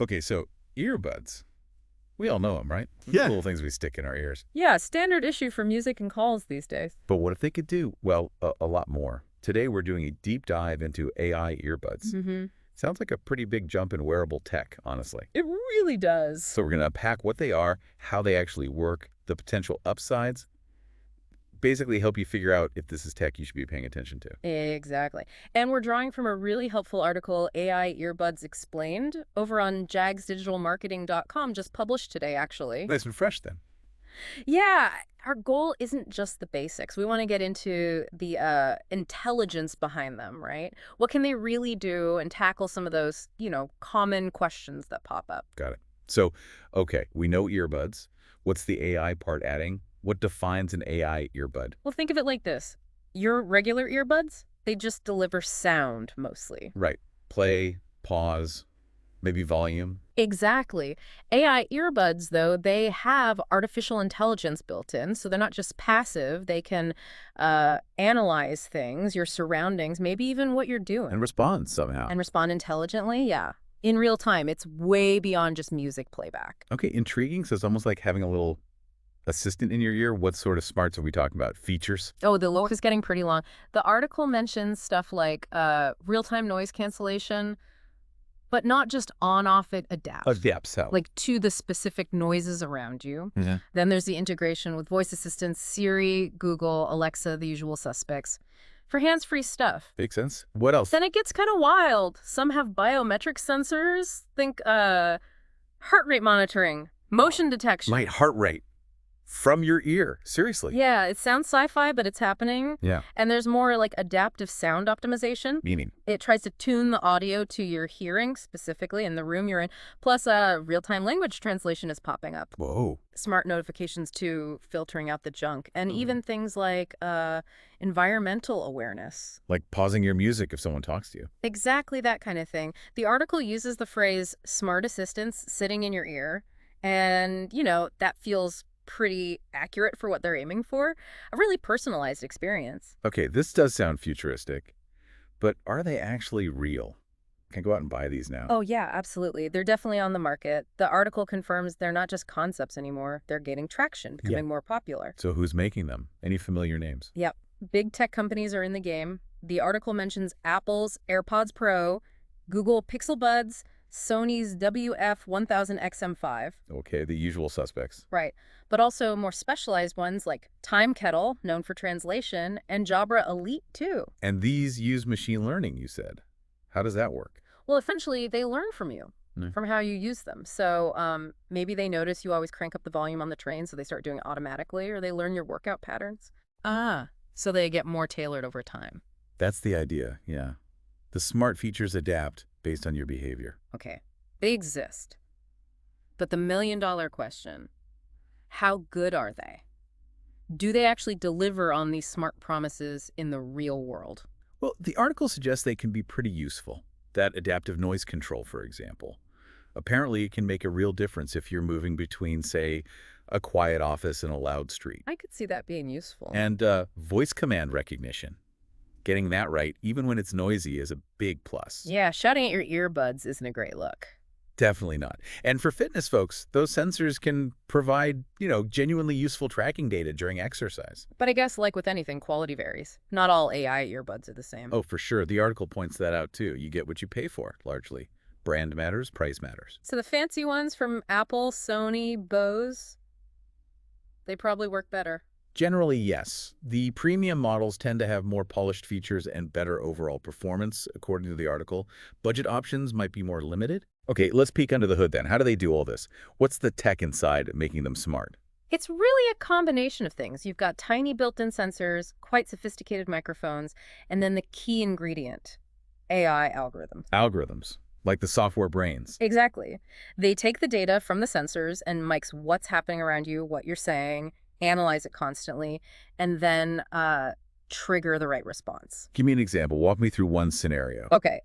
Okay, so earbuds. We all know them, right? Yeah. The little things we stick in our ears. Yeah, standard issue for music and calls these days. But what if they could do, well, a lot more? Today, we're doing a deep dive into AI earbuds. Sounds like a pretty big jump in wearable tech, honestly. It really does. So we're going to unpack what they are, how they actually work, the potential upsides, basically help you figure out if this is tech you should be paying attention to. Exactly. And we're drawing from a really helpful article, AI Earbuds Explained, over on jagsdigitalmarketing.com, just published today, actually. Nice and fresh, then. Yeah, our goal isn't just the basics. We want to get into the intelligence behind them, right? What can they really do and tackle some of those, common questions that pop up. Got it. So, okay, we know earbuds. What's the AI part adding? What defines an AI earbud? Well, think of it like this. Your regular earbuds, they just deliver sound mostly. Right. Play, pause, maybe volume. Exactly. AI earbuds, though, they have artificial intelligence built in, so they're not just passive. They can analyze things, your surroundings, maybe even what you're doing. And respond somehow. And respond intelligently, yeah. In real time. It's way beyond just music playback. Okay, intriguing. So it's almost like having a little assistant in your ear. What sort of smarts are we talking about? Features? Oh, the list is getting pretty long. The article mentions stuff like real-time noise cancellation, but not just on-off, it adapts. Adapts how? Like to the specific noises around you. Yeah. Then there's the integration with voice assistants, Siri, Google, Alexa, the usual suspects, for hands-free stuff. Makes sense. What else? Then it gets kind of wild. Some have biometric sensors. Think heart rate monitoring, motion detection. My heart rate from your ear. Seriously. Yeah, it sounds sci-fi, but it's happening. Yeah. And there's more like adaptive sound optimization. Meaning? It tries to tune the audio to your hearing, specifically in the room you're in. Plus, real-time language translation is popping up. Whoa. Smart notifications, too, filtering out the junk. And even things like environmental awareness. Like pausing your music if someone talks to you. Exactly that kind of thing. The article uses the phrase smart assistants sitting in your ear. And, that feels pretty accurate for what they're aiming for. A really personalized experience. Okay, this does sound futuristic, but are they actually real? Can I go out and buy these now? Oh, yeah, absolutely. They're definitely on the market. The article confirms they're not just concepts anymore. They're gaining traction, becoming more popular. So who's making them? Any familiar names? Yep. Big tech companies are in the game. The article mentions Apple's AirPods Pro, Google Pixel Buds, Sony's WF-1000XM5. Okay, the usual suspects. Right. But also more specialized ones like Time Kettle, known for translation, and Jabra Elite, too. And these use machine learning, you said. How does that work? Well, essentially, they learn from you, from how you use them. So maybe they notice you always crank up the volume on the train, so they start doing it automatically, or they learn your workout patterns. So they get more tailored over time. That's the idea, yeah. The smart features adapt based on your behavior. Okay, they exist. But the million-dollar question, how good are they? Do they actually deliver on these smart promises in the real world? Well, the article suggests they can be pretty useful. That adaptive noise control, for example. Apparently, it can make a real difference if you're moving between, say, a quiet office and a loud street. I could see that being useful. And voice command recognition. Getting that right, even when it's noisy, is a big plus. Yeah, shouting at your earbuds isn't a great look. Definitely not. And for fitness folks, those sensors can provide, genuinely useful tracking data during exercise. But I guess, like with anything, quality varies. Not all AI earbuds are the same. Oh, for sure. The article points that out, too. You get what you pay for, largely. Brand matters, price matters. So the fancy ones from Apple, Sony, Bose, they probably work better. Generally, yes. The premium models tend to have more polished features and better overall performance, according to the article. Budget options might be more limited. Okay, let's peek under the hood then. How do they do all this? What's the tech inside making them smart? It's really a combination of things. You've got tiny built-in sensors, quite sophisticated microphones, and then the key ingredient, AI algorithms. Algorithms, like the software brains. Exactly. They take the data from the sensors and mics what's happening around you, what you're saying, analyze it constantly, and then trigger the right response. Give me an example. Walk me through one scenario. Okay.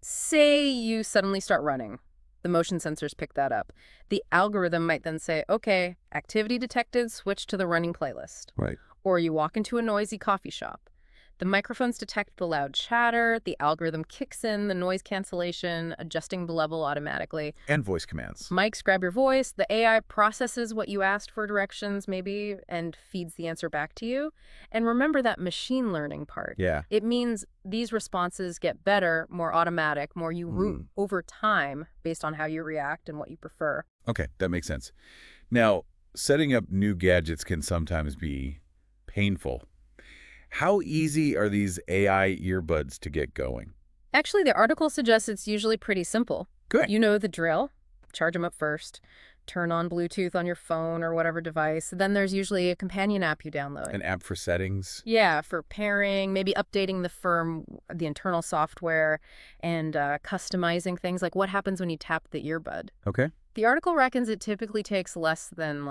Say you suddenly start running. The motion sensors pick that up. The algorithm might then say, okay, activity detected, switch to the running playlist. Right. Or you walk into a noisy coffee shop. The microphones detect the loud chatter, the algorithm kicks in the noise cancellation, adjusting the level automatically. And voice commands. Mics grab your voice, the AI processes what you asked for directions, maybe, and feeds the answer back to you. And remember that machine learning part. Yeah. It means these responses get better, more automatic, more you route over time based on how you react and what you prefer. Okay, that makes sense. Now, setting up new gadgets can sometimes be painful. How easy are these AI earbuds to get going? Actually, the article suggests it's usually pretty simple. Good. You know the drill. Charge them up first. Turn on Bluetooth on your phone or whatever device. Then there's usually a companion app you download. An app for settings? Yeah, for pairing, maybe updating the internal software, and customizing things like what happens when you tap the earbud. Okay. The article reckons it typically takes less than,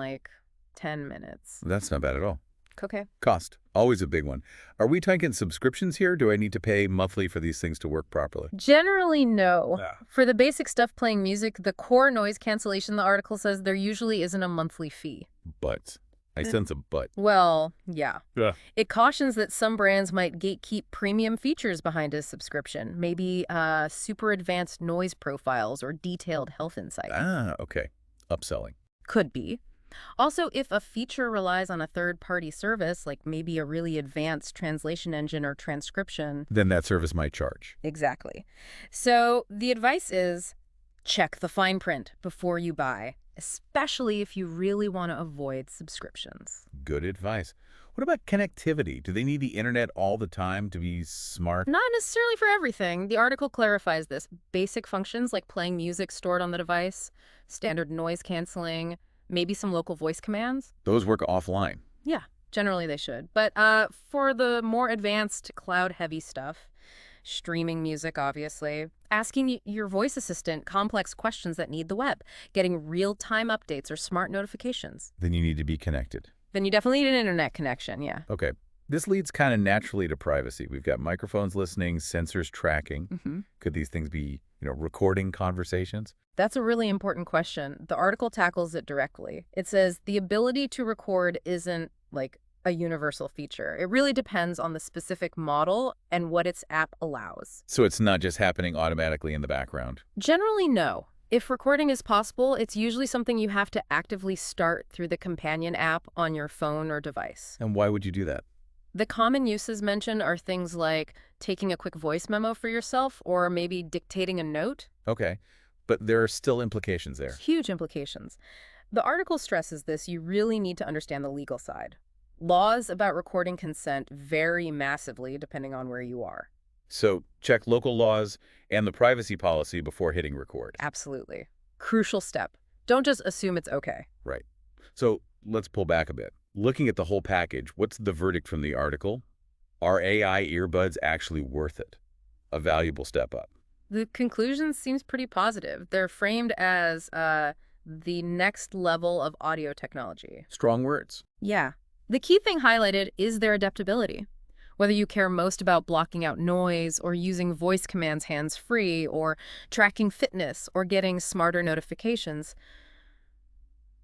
10 minutes. That's not bad at all. Okay. Cost, always a big one. Are we talking subscriptions here? Do I need to pay monthly for these things to work properly? Generally, no. Yeah. For the basic stuff playing music, the core noise cancellation, the article says there usually isn't a monthly fee. But. I sense a but. Well, yeah. Yeah. It cautions that some brands might gatekeep premium features behind a subscription, maybe super advanced noise profiles or detailed health insight. Ah, okay. Upselling. Could be. Also, if a feature relies on a third-party service, like maybe a really advanced translation engine or transcription. Then that service might charge. Exactly. So the advice is check the fine print before you buy, especially if you really want to avoid subscriptions. Good advice. What about connectivity? Do they need the internet all the time to be smart? Not necessarily for everything. The article clarifies this. Basic functions like playing music stored on the device, standard noise canceling, maybe some local voice commands. Those work offline. Yeah, generally they should. But for the more advanced cloud-heavy stuff, streaming music, obviously, asking your voice assistant complex questions that need the web, getting real-time updates or smart notifications. Then you need to be connected. Then you definitely need an internet connection, yeah. Okay. This leads kind of naturally to privacy. We've got microphones listening, sensors tracking. Could these things be, recording conversations? That's a really important question. The article tackles it directly. It says the ability to record isn't like a universal feature. It really depends on the specific model and what its app allows. So it's not just happening automatically in the background. Generally, no. If recording is possible, it's usually something you have to actively start through the companion app on your phone or device. And why would you do that? The common uses mentioned are things like taking a quick voice memo for yourself or maybe dictating a note. Okay. But there are still implications there. Huge implications. The article stresses this. You really need to understand the legal side. Laws about recording consent vary massively depending on where you are. So check local laws and the privacy policy before hitting record. Absolutely. Crucial step. Don't just assume it's okay. Right. So let's pull back a bit. Looking at the whole package, what's the verdict from the article? Are AI earbuds actually worth it? A valuable step up. The conclusion seems pretty positive. They're framed as the next level of audio technology. Strong words. Yeah. The key thing highlighted is their adaptability. Whether you care most about blocking out noise or using voice commands hands-free or tracking fitness or getting smarter notifications,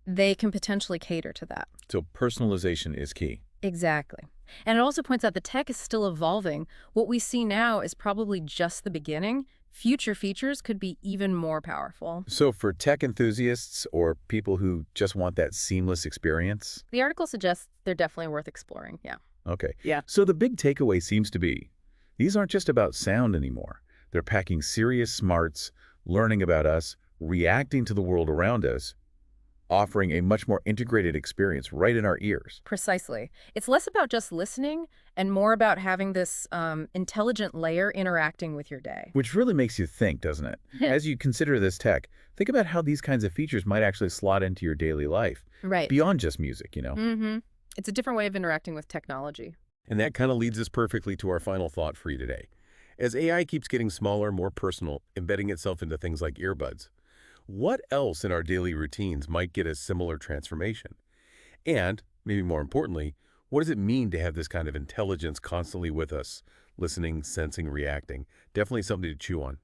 they can potentially cater to that. So personalization is key. Exactly. And it also points out the tech is still evolving. What we see now is probably just the beginning. Future features could be even more powerful. So for tech enthusiasts or people who just want that seamless experience? The article suggests they're definitely worth exploring, yeah. Okay. Yeah. So the big takeaway seems to be, these aren't just about sound anymore. They're packing serious smarts, learning about us, reacting to the world around us, offering a much more integrated experience right in our ears. Precisely. It's less about just listening and more about having this intelligent layer interacting with your day. Which really makes you think, doesn't it? As you consider this tech, think about how these kinds of features might actually slot into your daily life. Right. Beyond just music, It's a different way of interacting with technology. And that kind of leads us perfectly to our final thought for you today. As AI keeps getting smaller, more personal, embedding itself into things like earbuds, what else in our daily routines might get a similar transformation? And, maybe more importantly, what does it mean to have this kind of intelligence constantly with us, listening, sensing, reacting? Definitely something to chew on.